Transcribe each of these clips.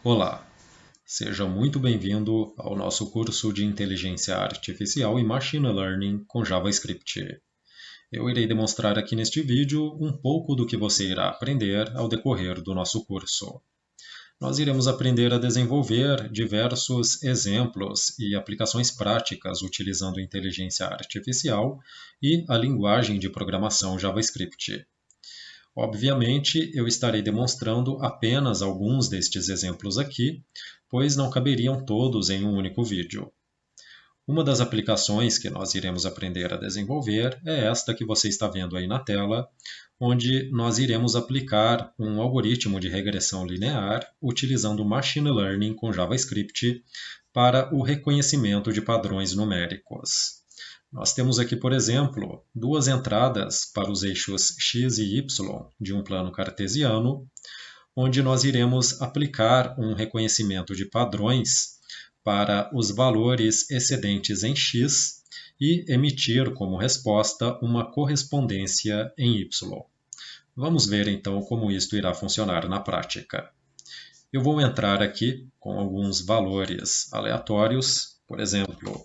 Olá, seja muito bem-vindo ao nosso curso de Inteligência Artificial e Machine Learning com JavaScript. Eu irei demonstrar aqui neste vídeo um pouco do que você irá aprender ao decorrer do nosso curso. Nós iremos aprender a desenvolver diversos exemplos e aplicações práticas utilizando inteligência artificial e a linguagem de programação JavaScript. Obviamente, eu estarei demonstrando apenas alguns destes exemplos aqui, pois não caberiam todos em um único vídeo. Uma das aplicações que nós iremos aprender a desenvolver é esta que você está vendo aí na tela, onde nós iremos aplicar um algoritmo de regressão linear utilizando Machine Learning com JavaScript para o reconhecimento de padrões numéricos. Nós temos aqui, por exemplo, duas entradas para os eixos x e y de um plano cartesiano, onde nós iremos aplicar um reconhecimento de padrões para os valores excedentes em x e emitir como resposta uma correspondência em y. Vamos ver então como isto irá funcionar na prática. Eu vou entrar aqui com alguns valores aleatórios, por exemplo,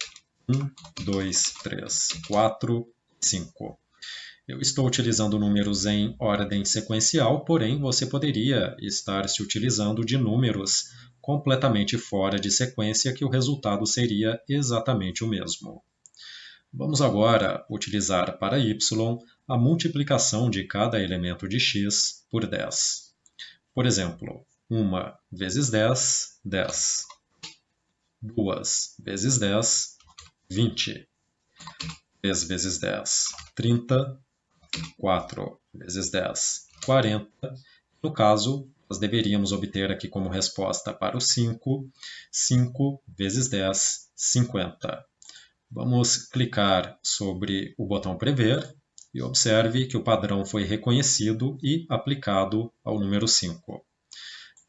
1, 2, 3, 4, 5. Eu estou utilizando números em ordem sequencial, porém você poderia estar se utilizando de números completamente fora de sequência, que o resultado seria exatamente o mesmo. Vamos agora utilizar para y a multiplicação de cada elemento de x por 10. Por exemplo, 1 vezes 10, 10. 2 vezes 10, 20. 3 vezes 10, 30. 4 vezes 10, 40. No caso, nós deveríamos obter aqui como resposta para o 5, 5 vezes 10, 50. Vamos clicar sobre o botão Prever e observe que o padrão foi reconhecido e aplicado ao número 5.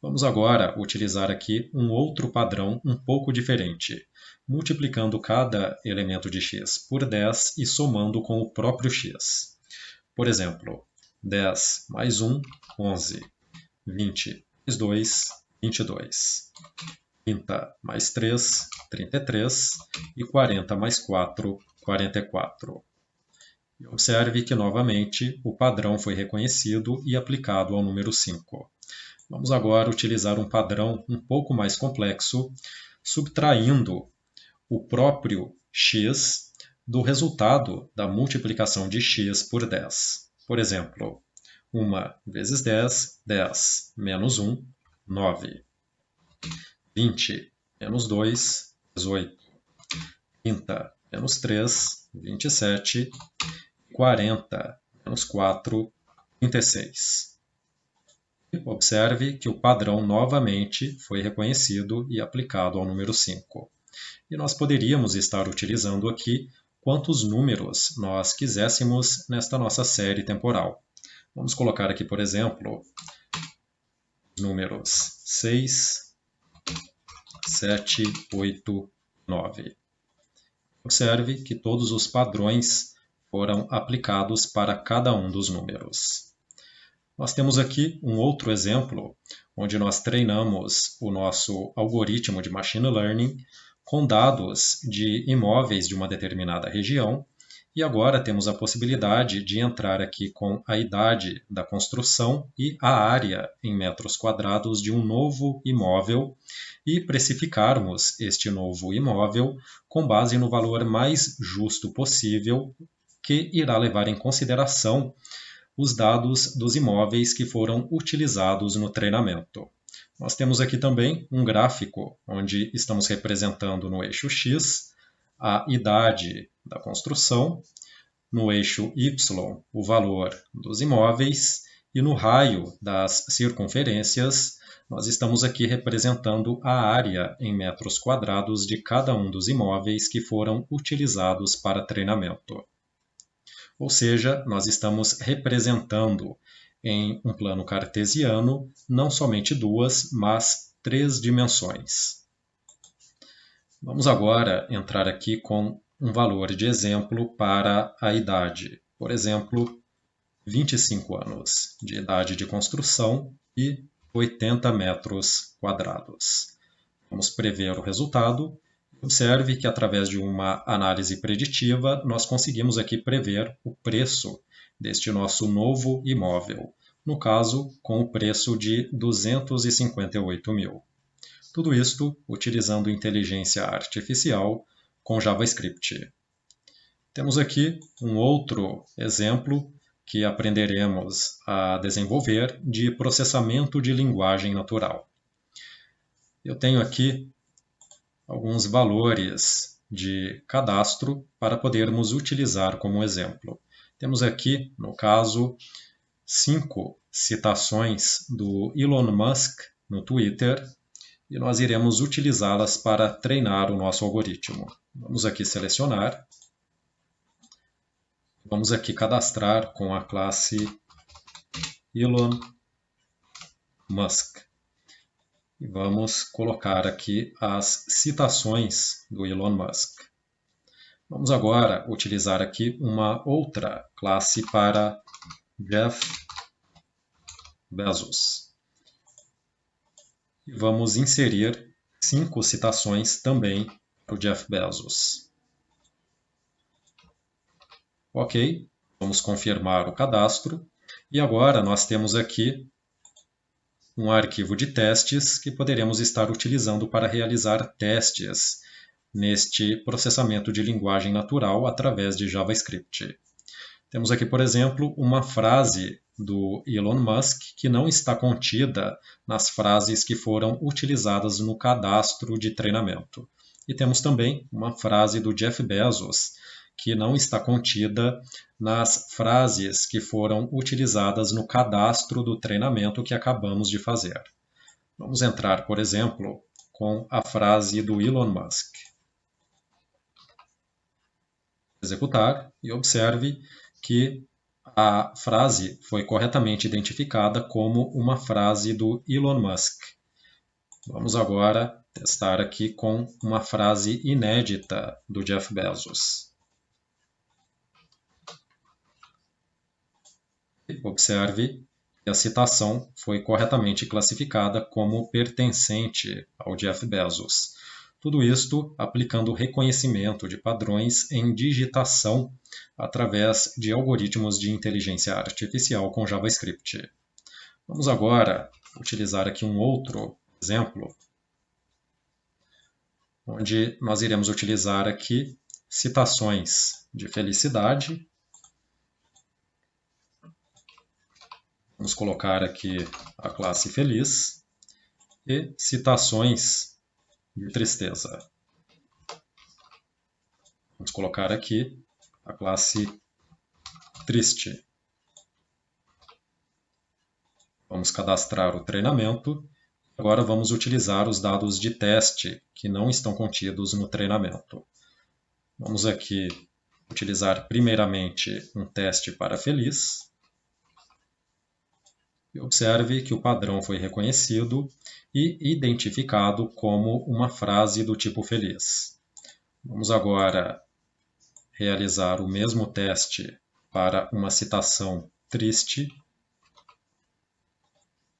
Vamos agora utilizar aqui um outro padrão um pouco diferente, multiplicando cada elemento de x por 10 e somando com o próprio x. Por exemplo, 10 mais 1, 11. 20 mais 2, 22. 30 mais 3, 33. E 40 mais 4, 44. E observe que, novamente, o padrão foi reconhecido e aplicado ao número 5. Vamos agora utilizar um padrão um pouco mais complexo, subtraindo o próprio x do resultado da multiplicação de x por 10. Por exemplo, 1 vezes 10, 10, menos 1, 9. 20 menos 2, 18. 30 menos 3, 27. 40 menos 4, 36. Observe que o padrão novamente foi reconhecido e aplicado ao número 5. E nós poderíamos estar utilizando aqui quantos números nós quiséssemos nesta nossa série temporal. Vamos colocar aqui, por exemplo, números 6, 7, 8, 9. Observe que todos os padrões foram aplicados para cada um dos números. Nós temos aqui um outro exemplo, onde nós treinamos o nosso algoritmo de Machine Learning com dados de imóveis de uma determinada região, e agora temos a possibilidade de entrar aqui com a idade da construção e a área em metros quadrados de um novo imóvel e precificarmos este novo imóvel com base no valor mais justo possível, que irá levar em consideração os dados dos imóveis que foram utilizados no treinamento. Nós temos aqui também um gráfico onde estamos representando no eixo X a idade da construção, no eixo Y o valor dos imóveis e no raio das circunferências nós estamos aqui representando a área em metros quadrados de cada um dos imóveis que foram utilizados para treinamento. Ou seja, nós estamos representando em um plano cartesiano não somente duas, mas três dimensões. Vamos agora entrar aqui com um valor de exemplo para a idade. Por exemplo, 25 anos de idade de construção e 80 metros quadrados. Vamos prever o resultado. Observe que através de uma análise preditiva, nós conseguimos aqui prever o preço deste nosso novo imóvel, no caso, com o preço de 258 mil. Tudo isto utilizando inteligência artificial com JavaScript. Temos aqui um outro exemplo que aprenderemos a desenvolver de processamento de linguagem natural. Eu tenho aqui alguns valores de cadastro para podermos utilizar como exemplo. Temos aqui, no caso, 5 citações do Elon Musk no Twitter e nós iremos utilizá-las para treinar o nosso algoritmo. Vamos aqui selecionar. Vamos aqui cadastrar com a classe Elon Musk. E vamos colocar aqui as citações do Elon Musk. Vamos agora utilizar aqui uma outra classe para Jeff Bezos. E vamos inserir 5 citações também para o Jeff Bezos. Ok, vamos confirmar o cadastro. E agora nós temos aqui um arquivo de testes que poderemos estar utilizando para realizar testes neste processamento de linguagem natural através de JavaScript. Temos aqui, por exemplo, uma frase do Elon Musk que não está contida nas frases que foram utilizadas no cadastro de treinamento. E temos também uma frase do Jeff Bezos que não está contida nas frases que foram utilizadas no cadastro do treinamento que acabamos de fazer. Vamos entrar, por exemplo, com a frase do Elon Musk. Executar e observe que a frase foi corretamente identificada como uma frase do Elon Musk. Vamos agora testar aqui com uma frase inédita do Jeff Bezos. Observe que a citação foi corretamente classificada como pertencente ao Jeff Bezos. Tudo isto aplicando reconhecimento de padrões em digitação através de algoritmos de inteligência artificial com JavaScript. Vamos agora utilizar aqui um outro exemplo, onde nós iremos utilizar aqui citações de felicidade. Vamos colocar aqui a classe feliz e citações de tristeza. Vamos colocar aqui a classe triste. Vamos cadastrar o treinamento. Agora vamos utilizar os dados de teste que não estão contidos no treinamento. Vamos aqui utilizar primeiramente um teste para feliz. E observe que o padrão foi reconhecido e identificado como uma frase do tipo feliz. Vamos agora realizar o mesmo teste para uma citação triste.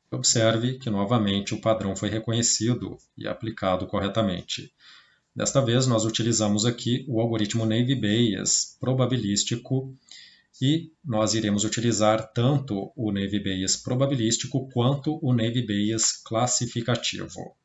Observe que novamente o padrão foi reconhecido e aplicado corretamente. Desta vez nós utilizamos aqui o algoritmo Naive Bayes probabilístico e nós iremos utilizar tanto o Naive Bayes probabilístico quanto o Naive Bayes classificativo.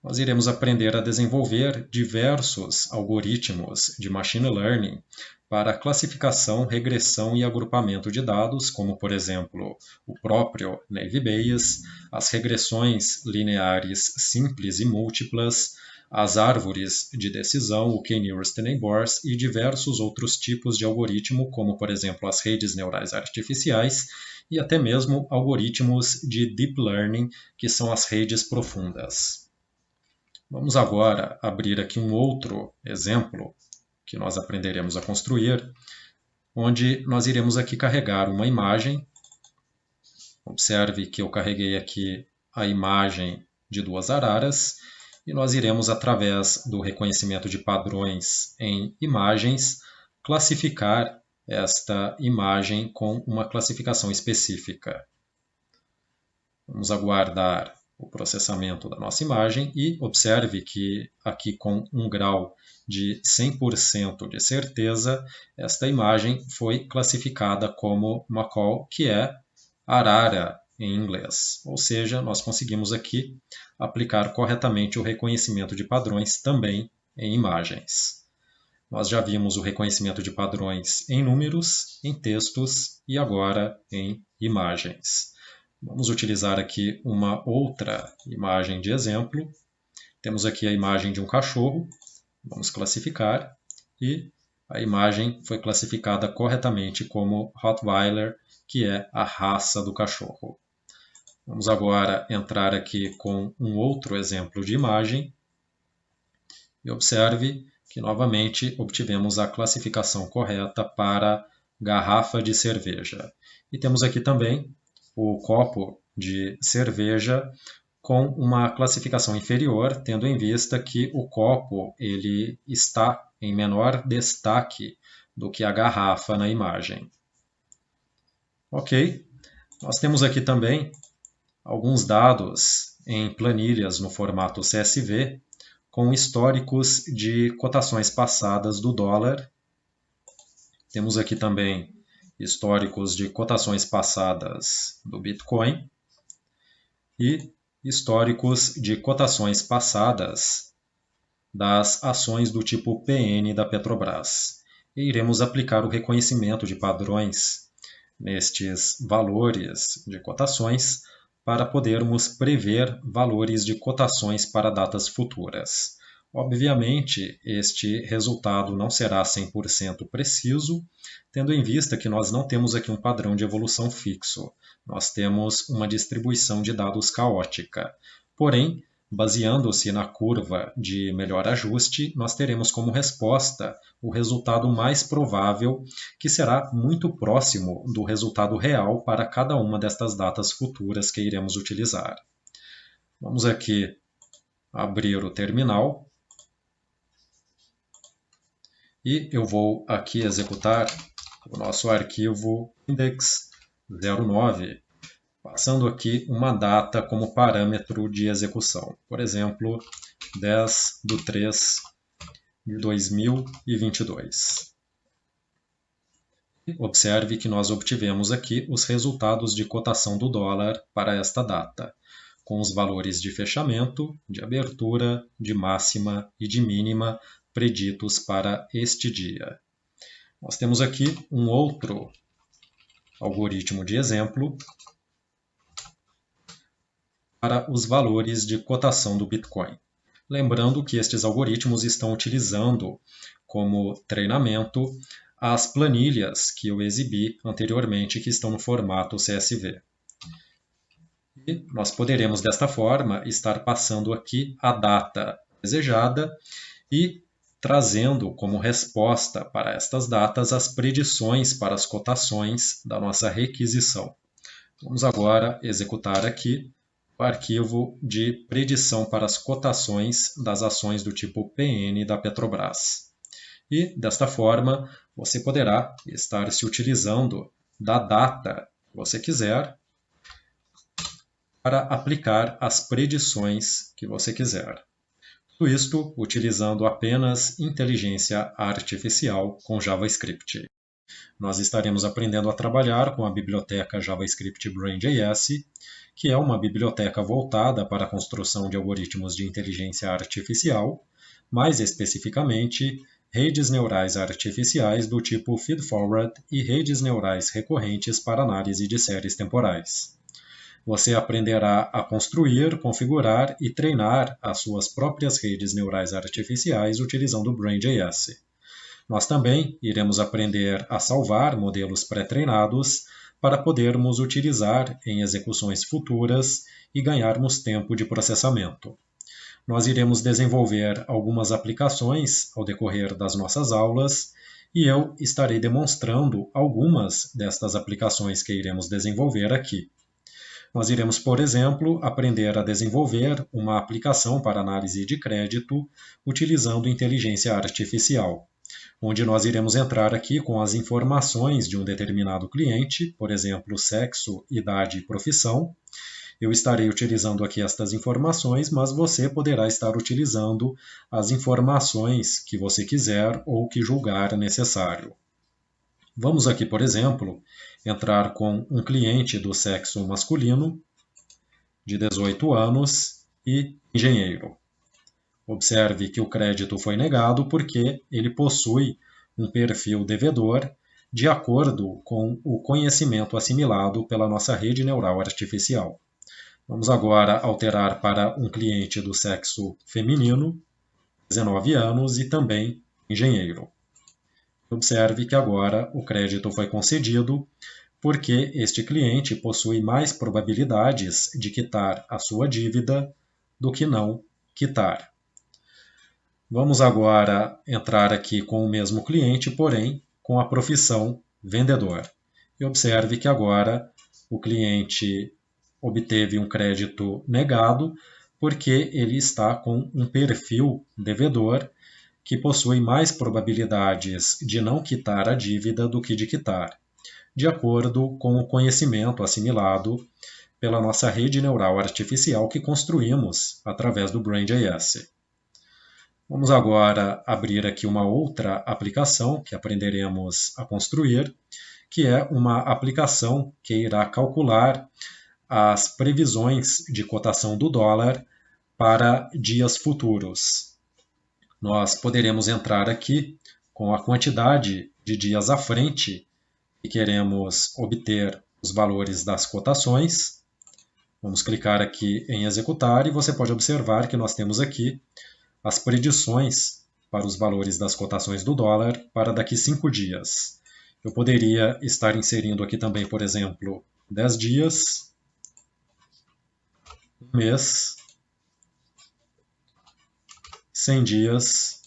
Nós iremos aprender a desenvolver diversos algoritmos de machine learning para classificação, regressão e agrupamento de dados, como, por exemplo, o próprio Naive Bayes, as regressões lineares simples e múltiplas, as árvores de decisão, o K-Nearest Neighbors e diversos outros tipos de algoritmo, como, por exemplo, as redes neurais artificiais e até mesmo algoritmos de Deep Learning, que são as redes profundas. Vamos agora abrir aqui um outro exemplo que nós aprenderemos a construir, onde nós iremos aqui carregar uma imagem. Observe que eu carreguei aqui a imagem de duas araras e nós iremos, através do reconhecimento de padrões em imagens, classificar esta imagem com uma classificação específica. Vamos aguardar o processamento da nossa imagem e observe que aqui com um grau de 100% de certeza, esta imagem foi classificada como macaw, que é arara em inglês. Ou seja, nós conseguimos aqui aplicar corretamente o reconhecimento de padrões também em imagens. Nós já vimos o reconhecimento de padrões em números, em textos e agora em imagens. Vamos utilizar aqui uma outra imagem de exemplo. Temos aqui a imagem de um cachorro. Vamos classificar e a imagem foi classificada corretamente como Rottweiler, que é a raça do cachorro. Vamos agora entrar aqui com um outro exemplo de imagem e observe que novamente obtivemos a classificação correta para garrafa de cerveja. E temos aqui também o copo de cerveja com uma classificação inferior, tendo em vista que o copo ele está em menor destaque do que a garrafa na imagem. Ok, nós temos aqui também alguns dados em planilhas no formato CSV, com históricos de cotações passadas do dólar. Temos aqui também históricos de cotações passadas do Bitcoin e históricos de cotações passadas das ações do tipo PN da Petrobras. E iremos aplicar o reconhecimento de padrões nestes valores de cotações para podermos prever valores de cotações para datas futuras. Obviamente, este resultado não será 100% preciso, tendo em vista que nós não temos aqui um padrão de evolução fixo. Nós temos uma distribuição de dados caótica. Porém, baseando-se na curva de melhor ajuste, nós teremos como resposta o resultado mais provável, que será muito próximo do resultado real para cada uma destas datas futuras que iremos utilizar. Vamos aqui abrir o terminal. E eu vou aqui executar o nosso arquivo index09, passando aqui uma data como parâmetro de execução. Por exemplo, 10/3/2022. Observe que nós obtivemos aqui os resultados de cotação do dólar para esta data, com os valores de fechamento, de abertura, de máxima e de mínima preditos para este dia. Nós temos aqui um outro algoritmo de exemplo para os valores de cotação do Bitcoin. Lembrando que estes algoritmos estão utilizando como treinamento as planilhas que eu exibi anteriormente, que estão no formato CSV. E nós poderemos, desta forma, estar passando aqui a data desejada e trazendo como resposta para estas datas as predições para as cotações da nossa requisição. Vamos agora executar aqui o arquivo de predição para as cotações das ações do tipo PN da Petrobras. E, desta forma, você poderá estar se utilizando da data que você quiser para aplicar as predições que você quiser. Tudo isto utilizando apenas inteligência artificial com JavaScript. Nós estaremos aprendendo a trabalhar com a biblioteca JavaScript Brain.js, que é uma biblioteca voltada para a construção de algoritmos de inteligência artificial, mais especificamente redes neurais artificiais do tipo feed-forward e redes neurais recorrentes para análise de séries temporais. Você aprenderá a construir, configurar e treinar as suas próprias redes neurais artificiais utilizando o Brain.js. Nós também iremos aprender a salvar modelos pré-treinados para podermos utilizar em execuções futuras e ganharmos tempo de processamento. Nós iremos desenvolver algumas aplicações ao decorrer das nossas aulas e eu estarei demonstrando algumas destas aplicações que iremos desenvolver aqui. Nós iremos, por exemplo, aprender a desenvolver uma aplicação para análise de crédito utilizando inteligência artificial, onde nós iremos entrar aqui com as informações de um determinado cliente, por exemplo, sexo, idade e profissão, Eu estarei utilizando aqui estas informações, mas você poderá estar utilizando as informações que você quiser ou que julgar necessário. Vamos aqui, por exemplo, entrar com um cliente do sexo masculino, de 18 anos e engenheiro. Observe que o crédito foi negado porque ele possui um perfil devedor de acordo com o conhecimento assimilado pela nossa rede neural artificial. Vamos agora alterar para um cliente do sexo feminino, 19 anos e também engenheiro. Observe que agora o crédito foi concedido porque este cliente possui mais probabilidades de quitar a sua dívida do que não quitar. Vamos agora entrar aqui com o mesmo cliente, porém com a profissão vendedor. E observe que agora o cliente obteve um crédito negado porque ele está com um perfil devedor que possui mais probabilidades de não quitar a dívida do que de quitar, de acordo com o conhecimento assimilado pela nossa rede neural artificial que construímos através do Brain.js. Vamos agora abrir aqui uma outra aplicação que aprenderemos a construir, que é uma aplicação que irá calcular as previsões de cotação do dólar para dias futuros. Nós poderemos entrar aqui com a quantidade de dias à frente e queremos obter os valores das cotações. Vamos clicar aqui em executar e você pode observar que nós temos aqui as predições para os valores das cotações do dólar para daqui 5 dias. Eu poderia estar inserindo aqui também, por exemplo, 10 dias, um mês, 100 dias,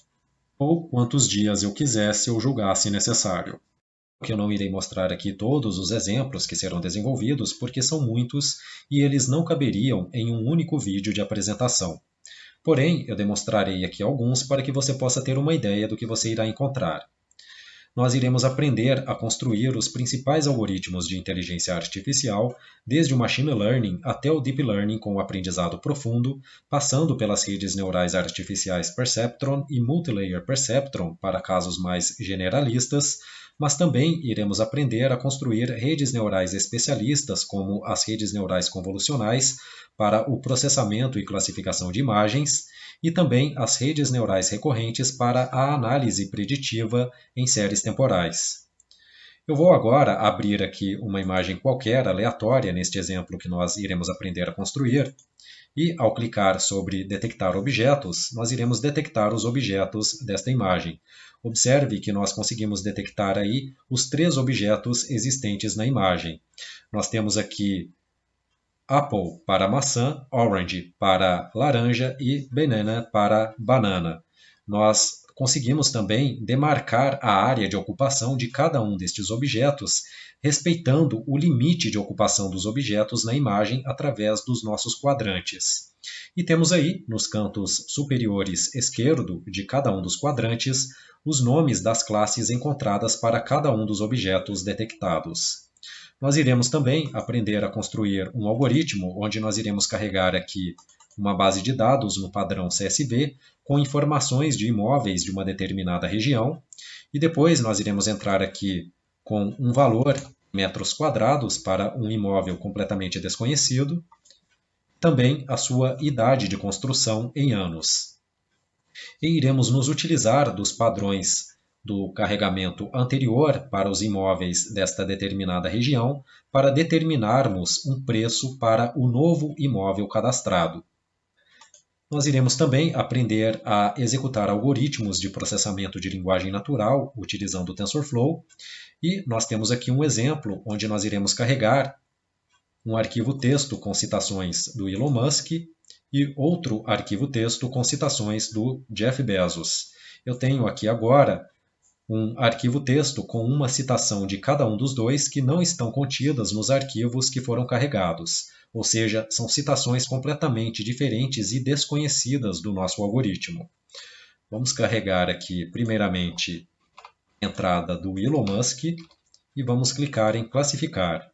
ou quantos dias eu quisesse ou julgasse necessário. Eu não irei mostrar aqui todos os exemplos que serão desenvolvidos, porque são muitos e eles não caberiam em um único vídeo de apresentação. Porém, eu demonstrarei aqui alguns para que você possa ter uma ideia do que você irá encontrar. Nós iremos aprender a construir os principais algoritmos de inteligência artificial, desde o Machine Learning até o Deep Learning com o aprendizado profundo, passando pelas redes neurais artificiais Perceptron e Multilayer Perceptron para casos mais generalistas, mas também iremos aprender a construir redes neurais especialistas, como as redes neurais convolucionais, para o processamento e classificação de imagens, e também as redes neurais recorrentes para a análise preditiva em séries temporais. Eu vou agora abrir aqui uma imagem qualquer, aleatória, neste exemplo que nós iremos aprender a construir, e ao clicar sobre detectar objetos, nós iremos detectar os objetos desta imagem. Observe que nós conseguimos detectar aí os 3 objetos existentes na imagem. Nós temos aqui Apple para maçã, Orange para laranja e Banana para banana. Nós conseguimos também demarcar a área de ocupação de cada um destes objetos, respeitando o limite de ocupação dos objetos na imagem através dos nossos quadrantes. E temos aí, nos cantos superiores esquerdo de cada um dos quadrantes, os nomes das classes encontradas para cada um dos objetos detectados. Nós iremos também aprender a construir um algoritmo onde nós iremos carregar aqui uma base de dados no padrão CSV com informações de imóveis de uma determinada região e depois nós iremos entrar aqui com um valor em metros quadrados para um imóvel completamente desconhecido, também a sua idade de construção em anos. E iremos nos utilizar dos padrões do carregamento anterior para os imóveis desta determinada região para determinarmos um preço para o novo imóvel cadastrado. Nós iremos também aprender a executar algoritmos de processamento de linguagem natural utilizando o TensorFlow e nós temos aqui um exemplo onde nós iremos carregar um arquivo texto com citações do Elon Musk e outro arquivo texto com citações do Jeff Bezos. Eu tenho aqui agora um arquivo texto com uma citação de cada um dos dois que não estão contidas nos arquivos que foram carregados, ou seja, são citações completamente diferentes e desconhecidas do nosso algoritmo. Vamos carregar aqui, primeiramente, a entrada do Elon Musk e vamos clicar em classificar.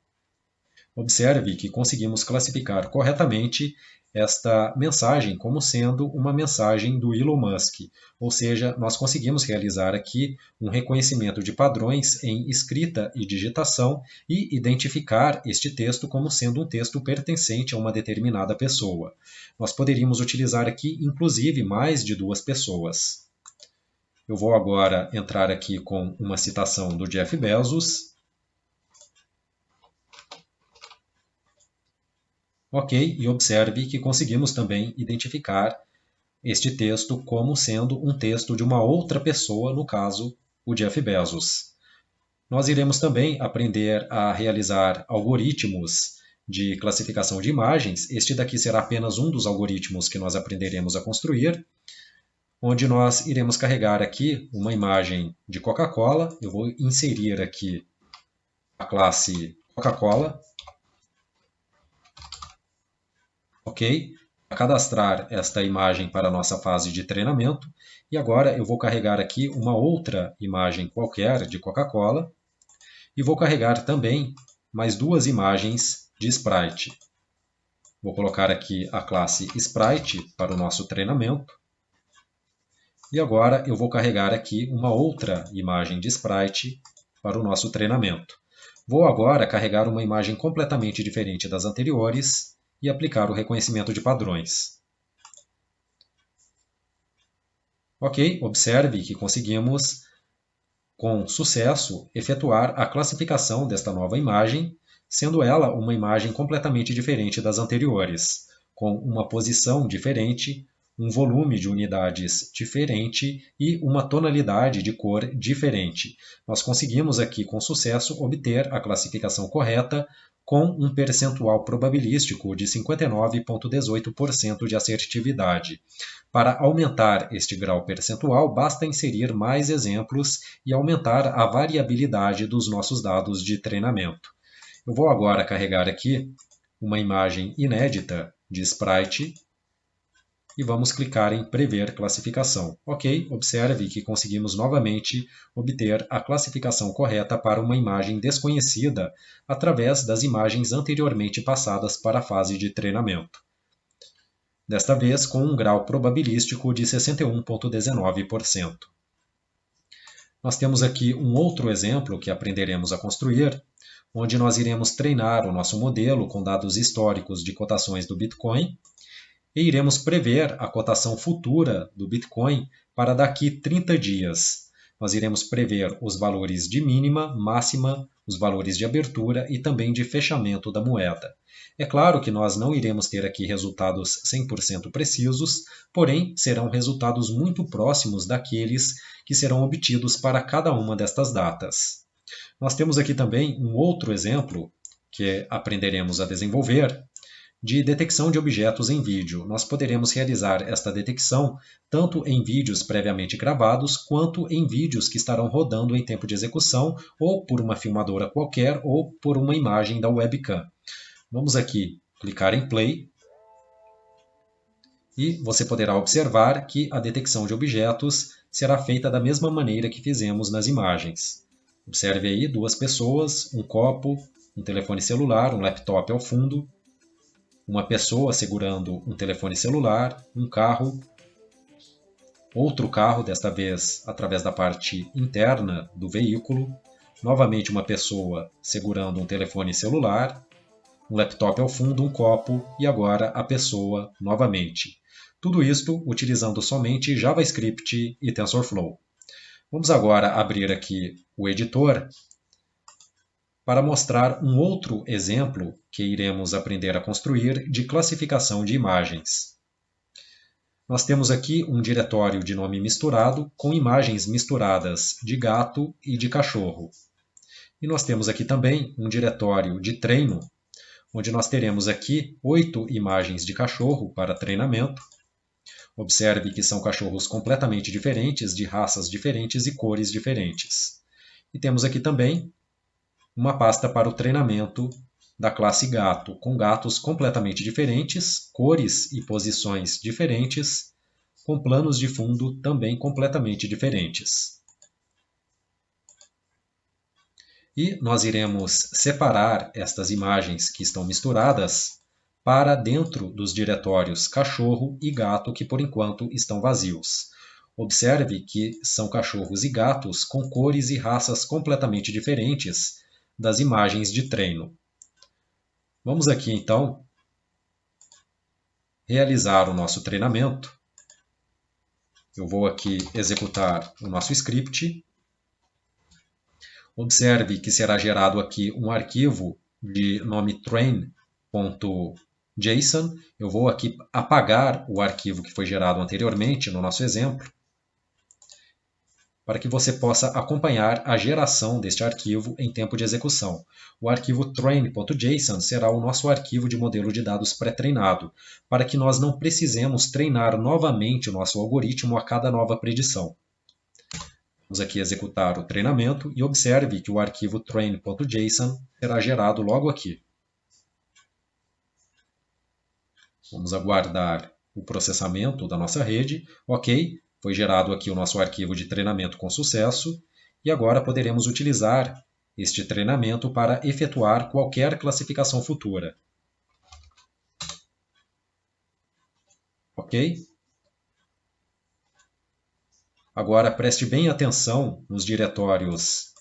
Observe que conseguimos classificar corretamente esta mensagem como sendo uma mensagem do Elon Musk, ou seja, nós conseguimos realizar aqui um reconhecimento de padrões em escrita e digitação e identificar este texto como sendo um texto pertencente a uma determinada pessoa. Nós poderíamos utilizar aqui, inclusive, mais de 2 pessoas. Eu vou agora entrar aqui com uma citação do Jeff Bezos. Ok, e observe que conseguimos também identificar este texto como sendo um texto de uma outra pessoa, no caso, o Jeff Bezos. Nós iremos também aprender a realizar algoritmos de classificação de imagens. Este daqui será apenas um dos algoritmos que nós aprenderemos a construir, onde nós iremos carregar aqui uma imagem de Coca-Cola. Eu vou inserir aqui a classe Coca-Cola. Ok? A cadastrar esta imagem para a nossa fase de treinamento. E agora eu vou carregar aqui uma outra imagem qualquer de Coca-Cola. E vou carregar também mais 2 imagens de Sprite. Vou colocar aqui a classe Sprite para o nosso treinamento. E agora eu vou carregar aqui uma outra imagem de Sprite para o nosso treinamento. Vou agora carregar uma imagem completamente diferente das anteriores e aplicar o reconhecimento de padrões. Ok, observe que conseguimos, com sucesso, efetuar a classificação desta nova imagem, sendo ela uma imagem completamente diferente das anteriores, com uma posição diferente, um volume de unidades diferente e uma tonalidade de cor diferente. Nós conseguimos aqui, com sucesso, obter a classificação correta com um percentual probabilístico de 59,18% de assertividade. Para aumentar este grau percentual, basta inserir mais exemplos e aumentar a variabilidade dos nossos dados de treinamento. Eu vou agora carregar aqui uma imagem inédita de Sprite e vamos clicar em Prever classificação. Ok, observe que conseguimos novamente obter a classificação correta para uma imagem desconhecida através das imagens anteriormente passadas para a fase de treinamento. Desta vez com um grau probabilístico de 61,19%. Nós temos aqui um outro exemplo que aprenderemos a construir, onde nós iremos treinar o nosso modelo com dados históricos de cotações do Bitcoin e iremos prever a cotação futura do Bitcoin para daqui 30 dias. Nós iremos prever os valores de mínima, máxima, os valores de abertura e também de fechamento da moeda. É claro que nós não iremos ter aqui resultados 100% precisos, porém serão resultados muito próximos daqueles que serão obtidos para cada uma destas datas. Nós temos aqui também um outro exemplo que aprenderemos a desenvolver, de detecção de objetos em vídeo. Nós poderemos realizar esta detecção tanto em vídeos previamente gravados, quanto em vídeos que estarão rodando em tempo de execução, ou por uma filmadora qualquer, ou por uma imagem da webcam. Vamos aqui clicar em Play, e você poderá observar que a detecção de objetos será feita da mesma maneira que fizemos nas imagens. Observe aí 2 pessoas, um copo, um telefone celular, um laptop ao fundo, uma pessoa segurando um telefone celular, um carro, outro carro, desta vez através da parte interna do veículo, novamente uma pessoa segurando um telefone celular, um laptop ao fundo, um copo e agora a pessoa novamente. Tudo isto utilizando somente JavaScript e TensorFlow. Vamos agora abrir aqui o editor para mostrar um outro exemplo que iremos aprender a construir de classificação de imagens. Nós temos aqui um diretório de nome misturado com imagens misturadas de gato e de cachorro. E nós temos aqui também um diretório de treino, onde nós teremos aqui 8 imagens de cachorro para treinamento. Observe que são cachorros completamente diferentes, de raças diferentes e cores diferentes. E temos aqui também uma pasta para o treinamento da classe gato, com gatos completamente diferentes, cores e posições diferentes, com planos de fundo também completamente diferentes. E nós iremos separar estas imagens que estão misturadas para dentro dos diretórios cachorro e gato, que por enquanto estão vazios. Observe que são cachorros e gatos com cores e raças completamente diferentes das imagens de treino. Vamos aqui então realizar o nosso treinamento. Eu vou aqui executar o nosso script. Observe que será gerado aqui um arquivo de nome train.json. Eu vou aqui apagar o arquivo que foi gerado anteriormente no nosso exemplo, para que você possa acompanhar a geração deste arquivo em tempo de execução. O arquivo train.json será o nosso arquivo de modelo de dados pré-treinado, para que nós não precisemos treinar novamente o nosso algoritmo a cada nova predição. Vamos aqui executar o treinamento e observe que o arquivo train.json será gerado logo aqui. Vamos aguardar o processamento da nossa rede. Ok, foi gerado aqui o nosso arquivo de treinamento com sucesso e agora poderemos utilizar este treinamento para efetuar qualquer classificação futura. Ok? Agora preste bem atenção nos diretórios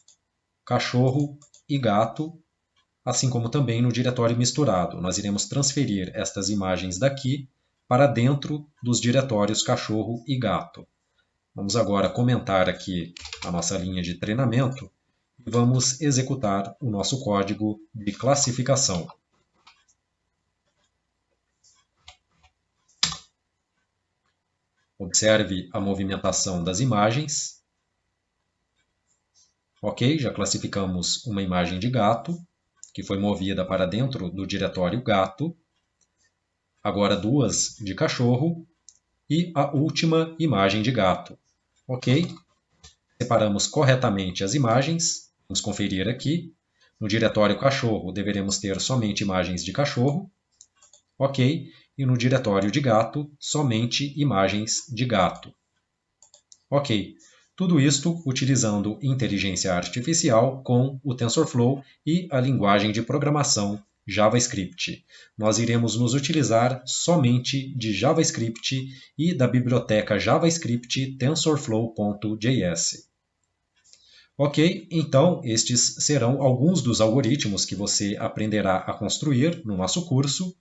cachorro e gato, assim como também no diretório misturado. Nós iremos transferir estas imagens daqui para dentro dos diretórios cachorro e gato. Vamos agora comentar aqui a nossa linha de treinamento e vamos executar o nosso código de classificação. Observe a movimentação das imagens. Ok, já classificamos uma imagem de gato, que foi movida para dentro do diretório gato. Agora duas de cachorro e a última imagem de gato. Ok, separamos corretamente as imagens. Vamos conferir aqui. No diretório cachorro deveremos ter somente imagens de cachorro. Ok, e no diretório de gato, somente imagens de gato. Ok, tudo isto utilizando inteligência artificial com o TensorFlow e a linguagem de programação JavaScript. Nós iremos nos utilizar somente de JavaScript e da biblioteca JavaScript TensorFlow.js. Ok, então estes serão alguns dos algoritmos que você aprenderá a construir no nosso curso.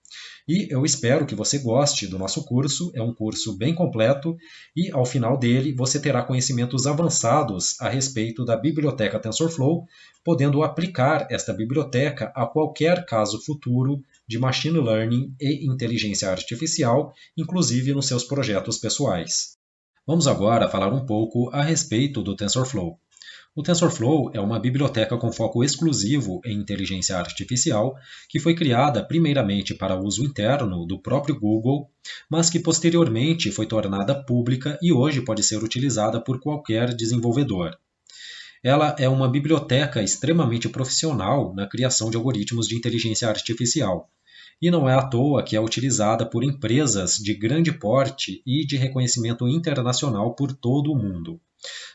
E eu espero que você goste do nosso curso. É um curso bem completo e ao final dele você terá conhecimentos avançados a respeito da biblioteca TensorFlow, podendo aplicar esta biblioteca a qualquer caso futuro de machine learning e inteligência artificial, inclusive nos seus projetos pessoais. Vamos agora falar um pouco a respeito do TensorFlow. O TensorFlow é uma biblioteca com foco exclusivo em inteligência artificial, que foi criada primeiramente para uso interno do próprio Google, mas que posteriormente foi tornada pública e hoje pode ser utilizada por qualquer desenvolvedor. Ela é uma biblioteca extremamente profissional na criação de algoritmos de inteligência artificial. E não é à toa que é utilizada por empresas de grande porte e de reconhecimento internacional por todo o mundo.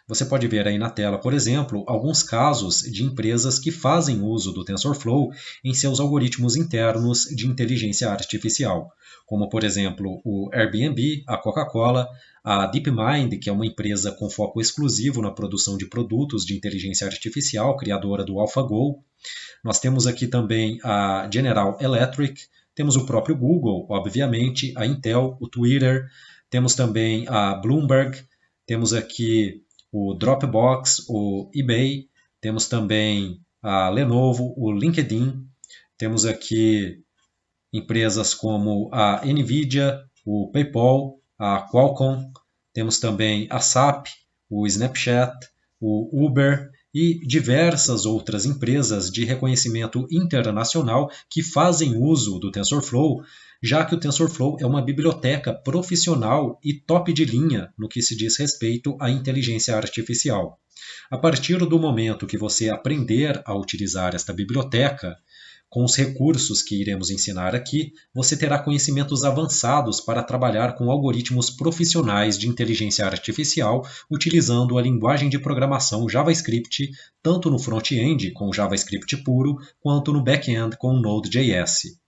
Você pode ver aí na tela, por exemplo, alguns casos de empresas que fazem uso do TensorFlow em seus algoritmos internos de inteligência artificial, como, por exemplo, o Airbnb, a Coca-Cola, a DeepMind, que é uma empresa com foco exclusivo na produção de produtos de inteligência artificial, criadora do AlphaGo. Nós temos aqui também a General Electric, temos o próprio Google, obviamente, a Intel, o Twitter, temos também a Bloomberg, temos aqui o Dropbox, o eBay, temos também a Lenovo, o LinkedIn, temos aqui empresas como a Nvidia, o PayPal, a Qualcomm, temos também a SAP, o Snapchat, o Uber e diversas outras empresas de reconhecimento internacional que fazem uso do TensorFlow, já que o TensorFlow é uma biblioteca profissional e top de linha no que se diz respeito à inteligência artificial. A partir do momento que você aprender a utilizar esta biblioteca, Com os recursos que iremos ensinar aqui, você terá conhecimentos avançados para trabalhar com algoritmos profissionais de inteligência artificial utilizando a linguagem de programação JavaScript, tanto no front-end com JavaScript puro, quanto no back-end com Node.js.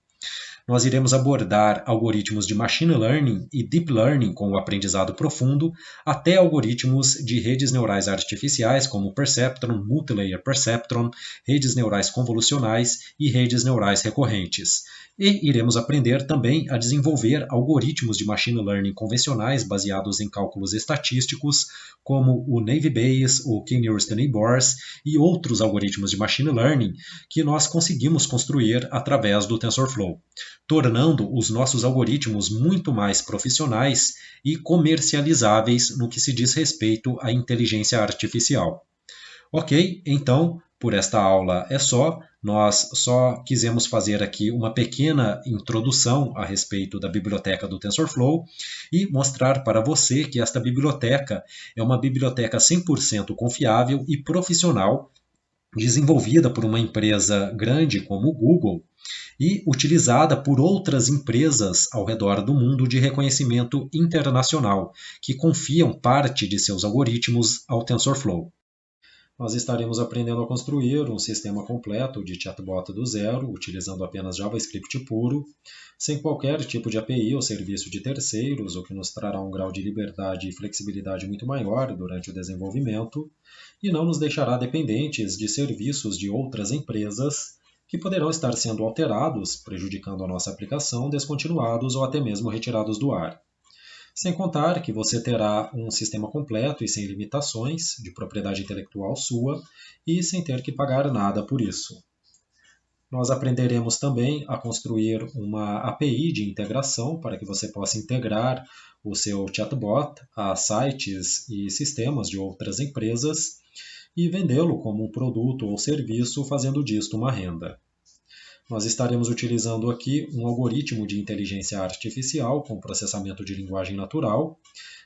Nós iremos abordar algoritmos de machine learning e deep learning com o aprendizado profundo, até algoritmos de redes neurais artificiais como Perceptron, Multilayer Perceptron, redes neurais convolucionais e redes neurais recorrentes. E iremos aprender também a desenvolver algoritmos de machine learning convencionais baseados em cálculos estatísticos, como o Naive Bayes, o K-Nearest Neighbors e outros algoritmos de machine learning que nós conseguimos construir através do TensorFlow, tornando os nossos algoritmos muito mais profissionais e comercializáveis no que se diz respeito à inteligência artificial. Ok, então, por esta aula é só. Nós só quisemos fazer aqui uma pequena introdução a respeito da biblioteca do TensorFlow e mostrar para você que esta biblioteca é uma biblioteca 100% confiável e profissional, desenvolvida por uma empresa grande como o Google e utilizada por outras empresas ao redor do mundo de reconhecimento internacional, que confiam parte de seus algoritmos ao TensorFlow. Nós estaremos aprendendo a construir um sistema completo de chatbot do zero, utilizando apenas JavaScript puro, sem qualquer tipo de API ou serviço de terceiros, o que nos trará um grau de liberdade e flexibilidade muito maior durante o desenvolvimento, e não nos deixará dependentes de serviços de outras empresas que poderão estar sendo alterados, prejudicando a nossa aplicação, descontinuados ou até mesmo retirados do ar. Sem contar que você terá um sistema completo e sem limitações, de propriedade intelectual sua, e sem ter que pagar nada por isso. Nós aprenderemos também a construir uma API de integração para que você possa integrar o seu chatbot a sites e sistemas de outras empresas e vendê-lo como um produto ou serviço, fazendo disto uma renda. Nós estaremos utilizando aqui um algoritmo de inteligência artificial com processamento de linguagem natural,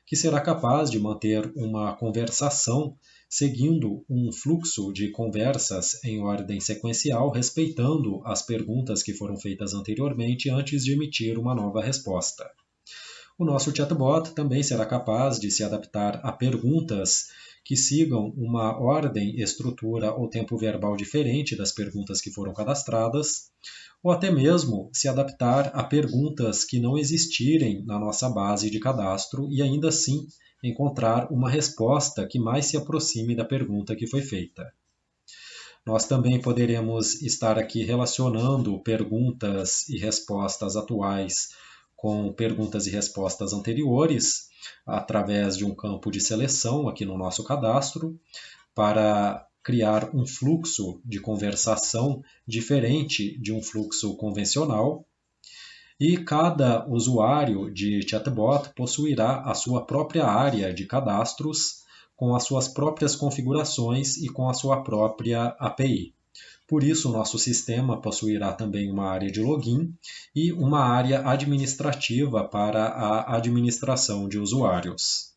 que será capaz de manter uma conversação seguindo um fluxo de conversas em ordem sequencial, respeitando as perguntas que foram feitas anteriormente antes de emitir uma nova resposta. O nosso chatbot também será capaz de se adaptar a perguntas que sigam uma ordem, estrutura ou tempo verbal diferente das perguntas que foram cadastradas, ou até mesmo se adaptar a perguntas que não existirem na nossa base de cadastro e ainda assim encontrar uma resposta que mais se aproxime da pergunta que foi feita. Nós também poderemos estar aqui relacionando perguntas e respostas atuais com perguntas e respostas anteriores, através de um campo de seleção aqui no nosso cadastro, para criar um fluxo de conversação diferente de um fluxo convencional. E cada usuário de chatbot possuirá a sua própria área de cadastros, com as suas próprias configurações e com a sua própria API. Por isso, o nosso sistema possuirá também uma área de login e uma área administrativa para a administração de usuários.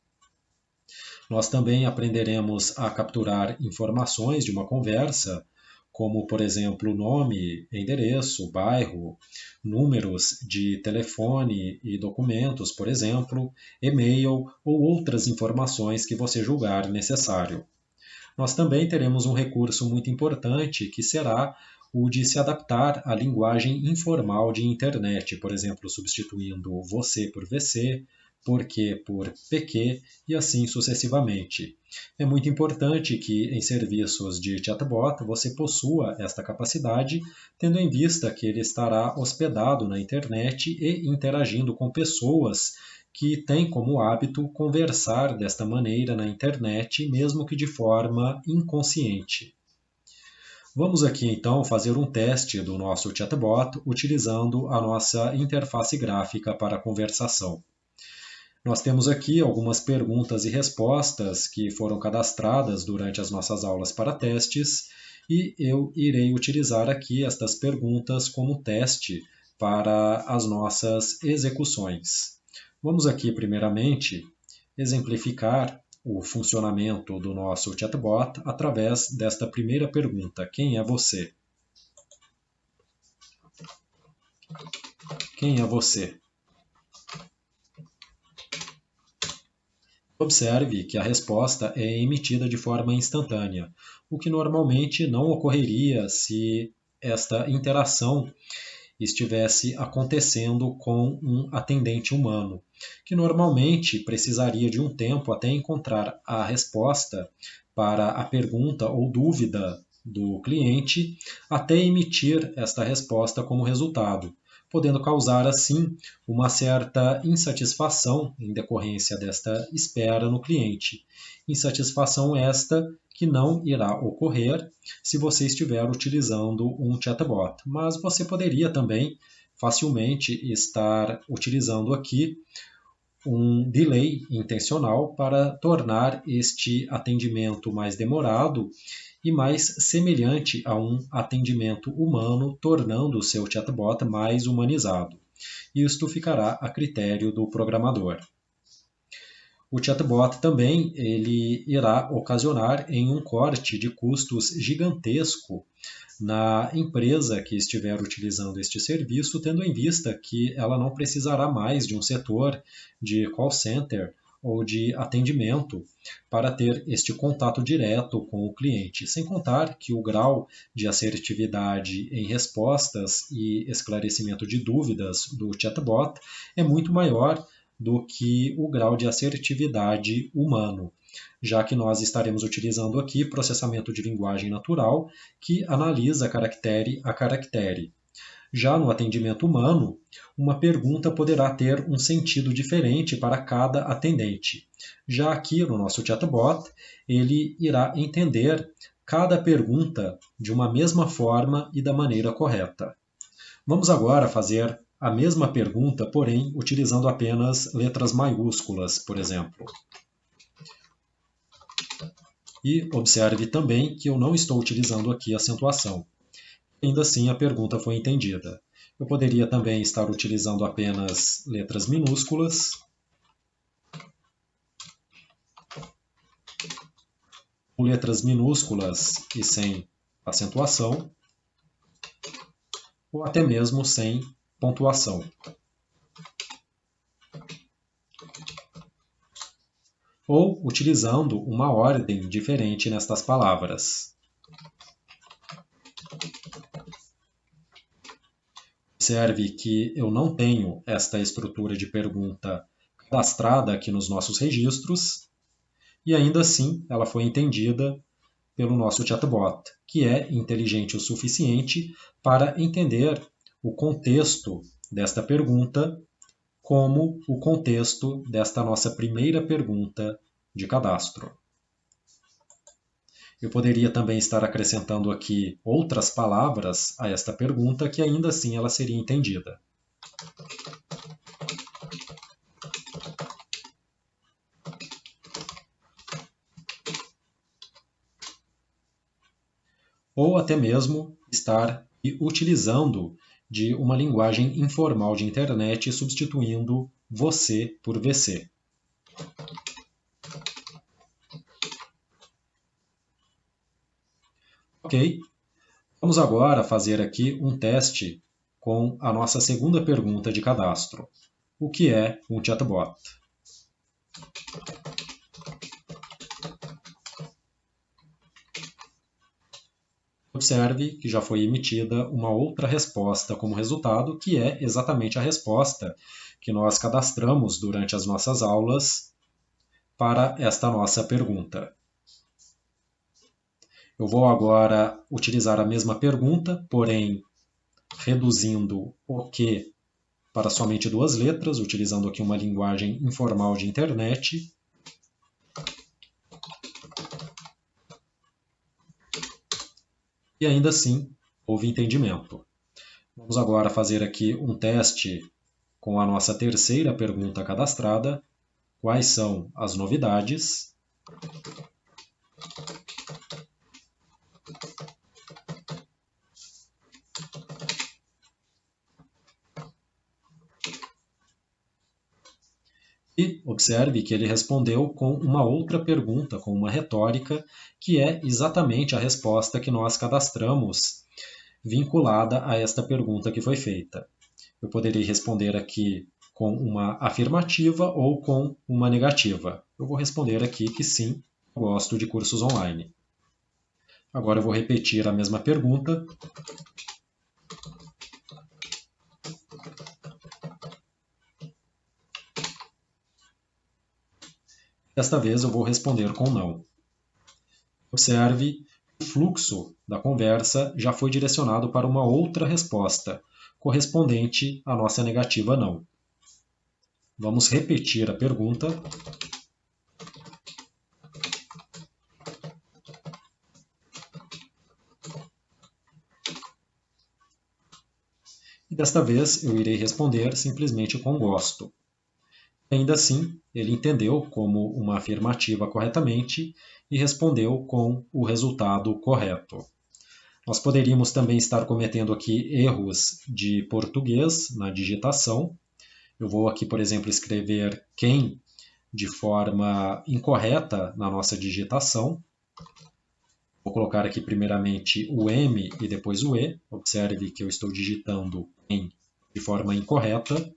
Nós também aprenderemos a capturar informações de uma conversa, como, por exemplo, nome, endereço, bairro, números de telefone e documentos, por exemplo, e-mail ou outras informações que você julgar necessário. Nós também teremos um recurso muito importante que será o de se adaptar à linguagem informal de internet, por exemplo, substituindo você por VC, porquê por PQ e assim sucessivamente. É muito importante que em serviços de chatbot você possua esta capacidade, tendo em vista que ele estará hospedado na internet e interagindo com pessoas que têm como hábito conversar desta maneira na internet, mesmo que de forma inconsciente. Vamos aqui então fazer um teste do nosso chatbot utilizando a nossa interface gráfica para conversação. Nós temos aqui algumas perguntas e respostas que foram cadastradas durante as nossas aulas para testes e eu irei utilizar aqui estas perguntas como teste para as nossas execuções. Vamos aqui, primeiramente, exemplificar o funcionamento do nosso chatbot através desta primeira pergunta: quem é você? Quem é você? Observe que a resposta é emitida de forma instantânea, o que normalmente não ocorreria se esta interação estivesse acontecendo com um atendente humano, que normalmente precisaria de um tempo até encontrar a resposta para a pergunta ou dúvida do cliente, até emitir esta resposta como resultado, podendo causar assim uma certa insatisfação em decorrência desta espera no cliente. Insatisfação esta que não irá ocorrer se você estiver utilizando um chatbot, mas você poderia também facilmente estar utilizando aqui um delay intencional para tornar este atendimento mais demorado e mais semelhante a um atendimento humano, tornando o seu chatbot mais humanizado. Isto ficará a critério do programador. O chatbot também ele irá ocasionar em um corte de custos gigantesco na empresa que estiver utilizando este serviço, tendo em vista que ela não precisará mais de um setor de call center ou de atendimento para ter este contato direto com o cliente, sem contar que o grau de assertividade em respostas e esclarecimento de dúvidas do chatbot é muito maior do que o grau de assertividade humano, já que nós estaremos utilizando aqui processamento de linguagem natural que analisa caractere a caractere. Já no atendimento humano, uma pergunta poderá ter um sentido diferente para cada atendente. Já aqui no nosso chatbot, ele irá entender cada pergunta de uma mesma forma e da maneira correta. Vamos agora fazer a mesma pergunta, porém utilizando apenas letras maiúsculas, por exemplo. E observe também que eu não estou utilizando aqui acentuação. Ainda assim, a pergunta foi entendida. Eu poderia também estar utilizando apenas letras minúsculas. Ou letras minúsculas e sem acentuação. Ou até mesmo sem pontuação. Ou utilizando uma ordem diferente nestas palavras. Observe que eu não tenho esta estrutura de pergunta cadastrada aqui nos nossos registros, e ainda assim ela foi entendida pelo nosso chatbot, que é inteligente o suficiente para entender o contexto desta pergunta como o contexto desta nossa primeira pergunta de cadastro. Eu poderia também estar acrescentando aqui outras palavras a esta pergunta que ainda assim ela seria entendida. Ou até mesmo estar utilizando de uma linguagem informal de internet, substituindo você por VC. Ok, vamos agora fazer aqui um teste com a nossa segunda pergunta de cadastro. O que é um chatbot? Observe que já foi emitida uma outra resposta como resultado, que é exatamente a resposta que nós cadastramos durante as nossas aulas para esta nossa pergunta. Eu vou agora utilizar a mesma pergunta, porém reduzindo o que para somente duas letras, utilizando aqui uma linguagem informal de internet. E ainda assim, houve entendimento. Vamos agora fazer aqui um teste com a nossa terceira pergunta cadastrada. Quais são as novidades? E observe que ele respondeu com uma outra pergunta, com uma retórica, que é exatamente a resposta que nós cadastramos vinculada a esta pergunta que foi feita. eu poderei responder aqui com uma afirmativa ou com uma negativa. Eu vou responder aqui que sim, eu gosto de cursos online. Agora eu vou repetir a mesma pergunta. Desta vez eu vou responder com não. Observe que o fluxo da conversa já foi direcionado para uma outra resposta, correspondente à nossa negativa não. Vamos repetir a pergunta. E desta vez eu irei responder simplesmente com gosto. Ainda assim, ele entendeu como uma afirmativa corretamente e respondeu com o resultado correto. Nós poderíamos também estar cometendo aqui erros de português na digitação. Eu vou aqui, por exemplo, escrever quem de forma incorreta na nossa digitação. Vou colocar aqui primeiramente o M e depois o E. Observe que eu estou digitando quem de forma incorreta.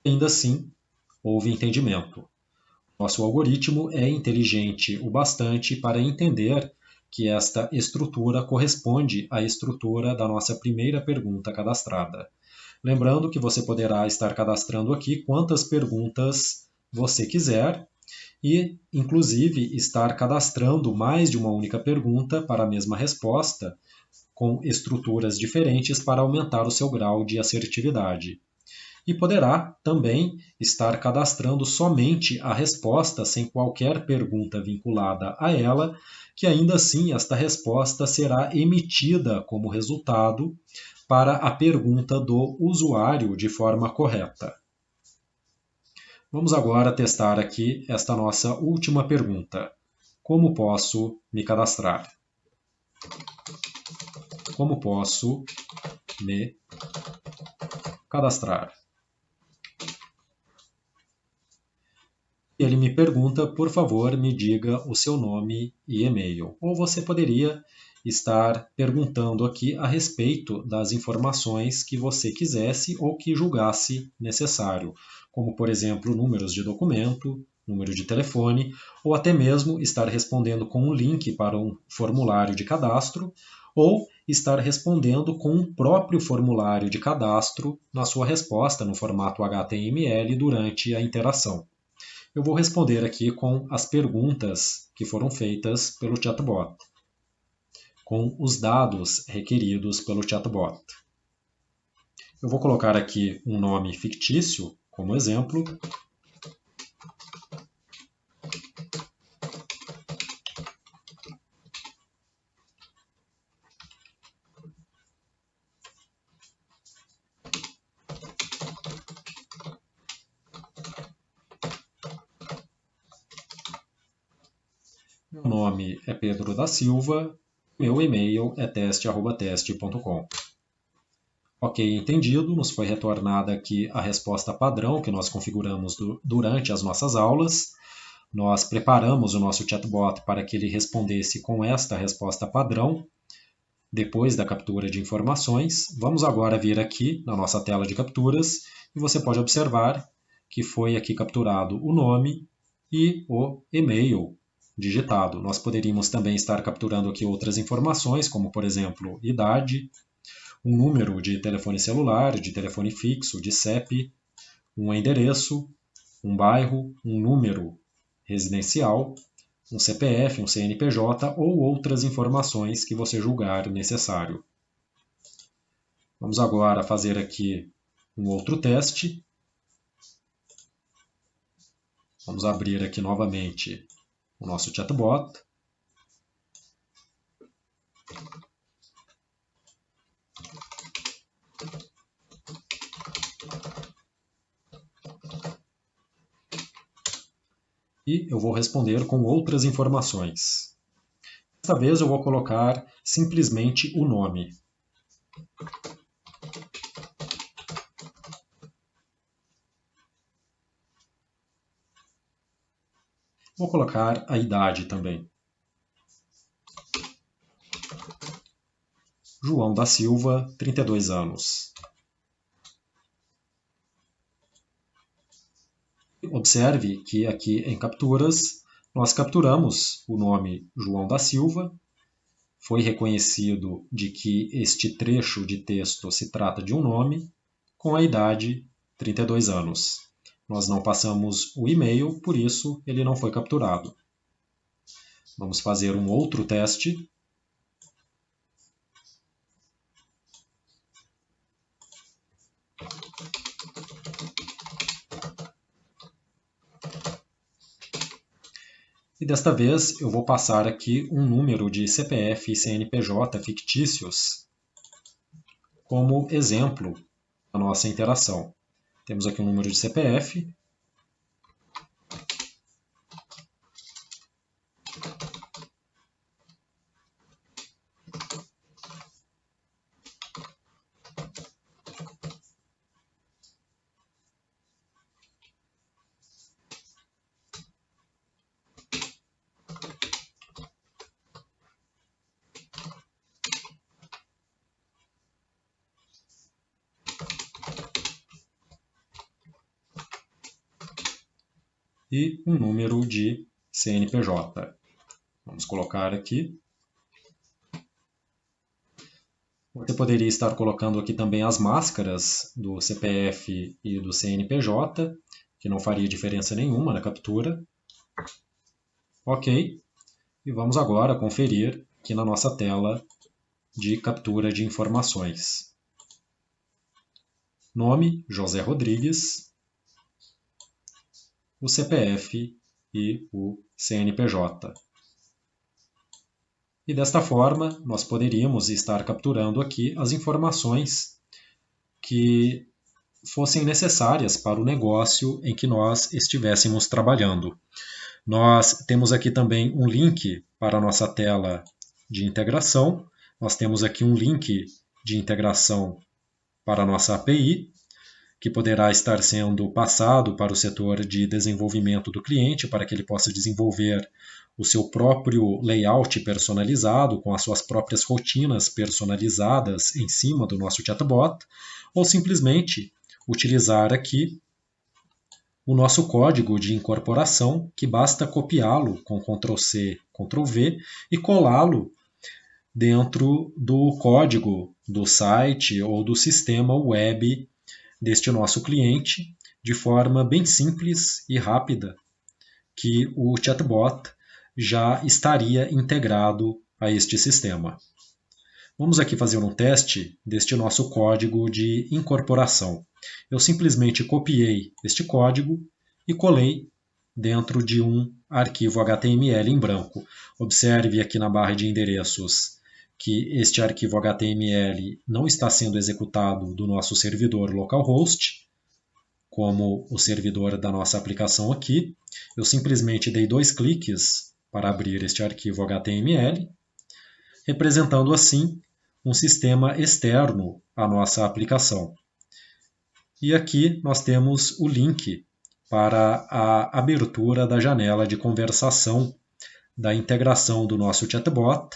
Ainda assim, houve entendimento. Nosso algoritmo é inteligente o bastante para entender que esta estrutura corresponde à estrutura da nossa primeira pergunta cadastrada. Lembrando que você poderá estar cadastrando aqui quantas perguntas você quiser e, inclusive, estar cadastrando mais de uma única pergunta para a mesma resposta, com estruturas diferentes para aumentar o seu grau de assertividade. E poderá também estar cadastrando somente a resposta sem qualquer pergunta vinculada a ela, que ainda assim esta resposta será emitida como resultado para a pergunta do usuário de forma correta. Vamos agora testar aqui esta nossa última pergunta. Como posso me cadastrar? Como posso me cadastrar? Ele me pergunta, por favor, me diga o seu nome e e-mail. Ou você poderia estar perguntando aqui a respeito das informações que você quisesse ou que julgasse necessário, como, por exemplo, números de documento, número de telefone, ou até mesmo estar respondendo com um link para um formulário de cadastro, ou estar respondendo com um próprio formulário de cadastro na sua resposta no formato HTML durante a interação. Eu vou responder aqui com as perguntas que foram feitas pelo chatbot, com os dados requeridos pelo chatbot. Eu vou colocar aqui um nome fictício como exemplo. Meu nome é Pedro da Silva, meu e-mail é teste@teste.com. Ok, entendido, nos foi retornada aqui a resposta padrão que nós configuramos durante as nossas aulas. Nós preparamos o nosso chatbot para que ele respondesse com esta resposta padrão, depois da captura de informações. Vamos agora vir aqui na nossa tela de capturas e você pode observar que foi aqui capturado o nome e o e-mail digitado. Nós poderíamos também estar capturando aqui outras informações, como por exemplo, idade, um número de telefone celular, de telefone fixo, de CEP, um endereço, um bairro, um número residencial, um CPF, um CNPJ ou outras informações que você julgar necessário. Vamos agora fazer aqui um outro teste. Vamos abrir aqui novamente o nosso chatbot. E eu vou responder com outras informações. Desta vez eu vou colocar simplesmente o nome. Vou colocar a idade também. João da Silva, 32 anos. Observe que aqui em capturas, nós capturamos o nome João da Silva. Foi reconhecido de que este trecho de texto se trata de um nome, com a idade 32 anos. Nós não passamos o e-mail, por isso ele não foi capturado. Vamos fazer um outro teste. E desta vez eu vou passar aqui um número de CPF e CNPJ fictícios como exemplo da nossa interação. Temos aqui um número de CPF. E um número de CNPJ. Vamos colocar aqui. Você poderia estar colocando aqui também as máscaras do CPF e do CNPJ, que não faria diferença nenhuma na captura. Ok. E vamos agora conferir aqui na nossa tela de captura de informações. Nome, José Rodrigues. O CPF e o CNPJ. E desta forma, nós poderíamos estar capturando aqui as informações que fossem necessárias para o negócio em que nós estivéssemos trabalhando. Nós temos aqui também um link para a nossa tela de integração. Nós temos aqui um link de integração para a nossa API, que poderá estar sendo passado para o setor de desenvolvimento do cliente, para que ele possa desenvolver o seu próprio layout personalizado, com as suas próprias rotinas personalizadas em cima do nosso chatbot, ou simplesmente utilizar aqui o nosso código de incorporação, que basta copiá-lo com Ctrl+C, Ctrl+V e colá-lo dentro do código do site ou do sistema web deste nosso cliente, de forma bem simples e rápida, que o chatbot já estaria integrado a este sistema. Vamos aqui fazer um teste deste nosso código de incorporação. Eu simplesmente copiei este código e colei dentro de um arquivo HTML em branco. Observe aqui na barra de endereços que este arquivo HTML não está sendo executado do nosso servidor localhost, como o servidor da nossa aplicação aqui. Eu simplesmente dei 2 cliques para abrir este arquivo HTML, representando assim um sistema externo à nossa aplicação. E aqui nós temos o link para a abertura da janela de conversação da integração do nosso chatbot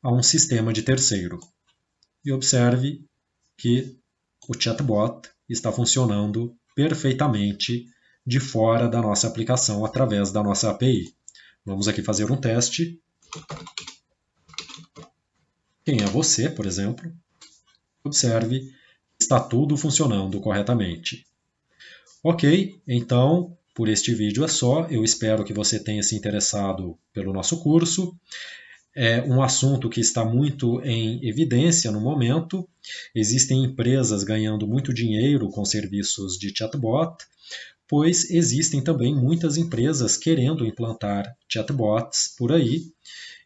a um sistema de terceiro. E observe que o chatbot está funcionando perfeitamente de fora da nossa aplicação através da nossa API. Vamos aqui fazer um teste. Quem é você, por exemplo? Observe, está tudo funcionando corretamente. Ok, então, por este vídeo é só. Eu espero que você tenha se interessado pelo nosso curso. É um assunto que está muito em evidência no momento. Existem empresas ganhando muito dinheiro com serviços de chatbot, pois existem também muitas empresas querendo implantar chatbots por aí.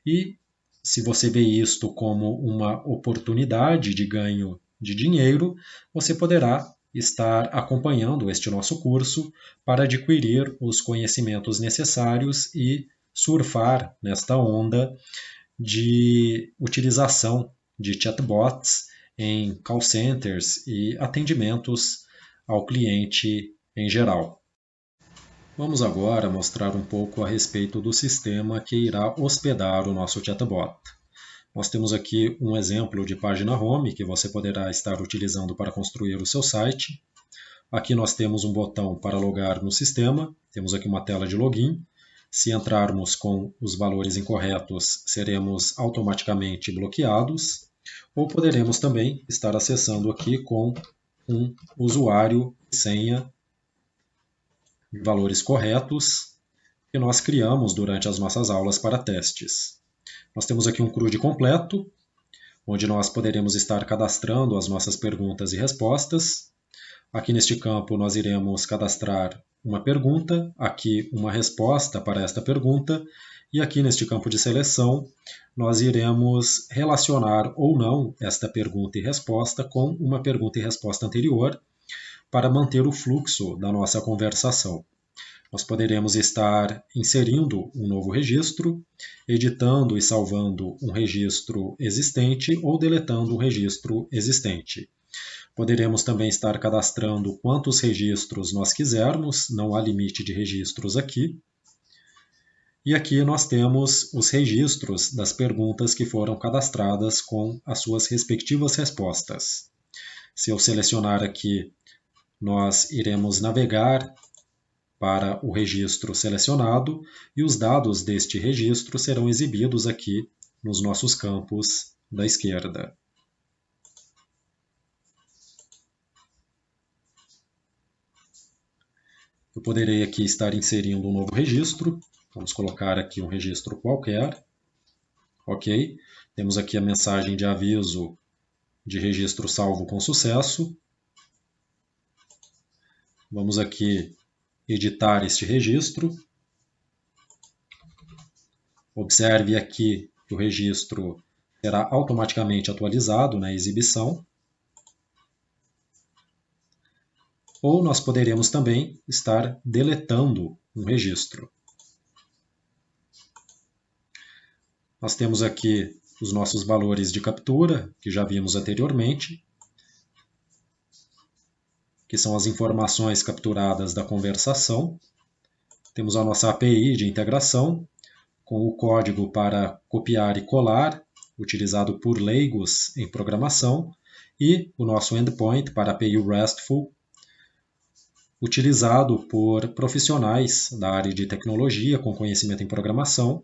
E se você vê isto como uma oportunidade de ganho de dinheiro, você poderá estar acompanhando este nosso curso para adquirir os conhecimentos necessários e surfar nesta onda de utilização de chatbots em call centers e atendimentos ao cliente em geral. Vamos agora mostrar um pouco a respeito do sistema que irá hospedar o nosso chatbot. Nós temos aqui um exemplo de página home que você poderá estar utilizando para construir o seu site. Aqui nós temos um botão para logar no sistema, temos aqui uma tela de login. Se entrarmos com os valores incorretos, seremos automaticamente bloqueados, ou poderemos também estar acessando aqui com um usuário e senha de valores corretos que nós criamos durante as nossas aulas para testes. Nós temos aqui um CRUD completo, onde nós poderemos estar cadastrando as nossas perguntas e respostas. Aqui neste campo nós iremos cadastrar uma pergunta, aqui uma resposta para esta pergunta, e aqui neste campo de seleção nós iremos relacionar ou não esta pergunta e resposta com uma pergunta e resposta anterior para manter o fluxo da nossa conversação. Nós poderemos estar inserindo um novo registro, editando e salvando um registro existente ou deletando um registro existente. Poderemos também estar cadastrando quantos registros nós quisermos, não há limite de registros aqui. E aqui nós temos os registros das perguntas que foram cadastradas com as suas respectivas respostas. Se eu selecionar aqui, nós iremos navegar para o registro selecionado e os dados deste registro serão exibidos aqui nos nossos campos da esquerda. Eu poderei aqui estar inserindo um novo registro. Vamos colocar aqui um registro qualquer. Ok. Temos aqui a mensagem de aviso de registro salvo com sucesso. Vamos aqui editar este registro. Observe aqui que o registro será automaticamente atualizado na exibição. Ou nós poderemos também estar deletando um registro. Nós temos aqui os nossos valores de captura, que já vimos anteriormente, que são as informações capturadas da conversação. Temos a nossa API de integração, com o código para copiar e colar, utilizado por leigos em programação, e o nosso endpoint para API RESTful, utilizado por profissionais da área de tecnologia com conhecimento em programação,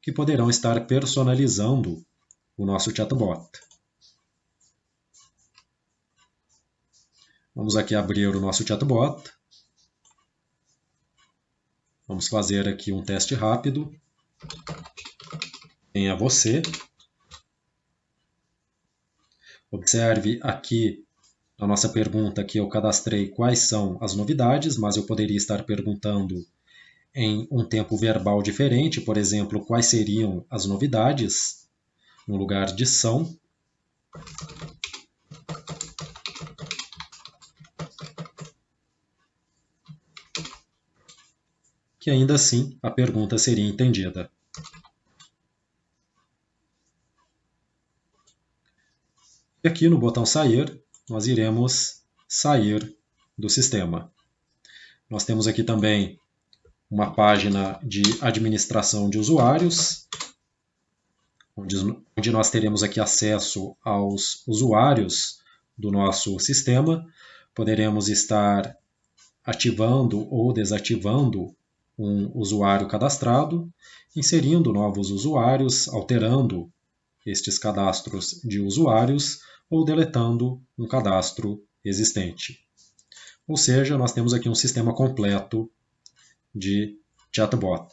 que poderão estar personalizando o nosso chatbot. Vamos aqui abrir o nosso chatbot. Vamos fazer aqui um teste rápido. Quem é você? Observe aqui na nossa pergunta que eu cadastrei quais são as novidades, mas eu poderia estar perguntando em um tempo verbal diferente, por exemplo, quais seriam as novidades, no lugar de são. Que ainda assim a pergunta seria entendida. E aqui no botão sair, nós iremos sair do sistema. Nós temos aqui também uma página de administração de usuários, onde nós teremos aqui acesso aos usuários do nosso sistema. Poderemos estar ativando ou desativando um usuário cadastrado, inserindo novos usuários, alterando estes cadastros de usuários ou deletando um cadastro existente. Ou seja, nós temos aqui um sistema completo de chatbot.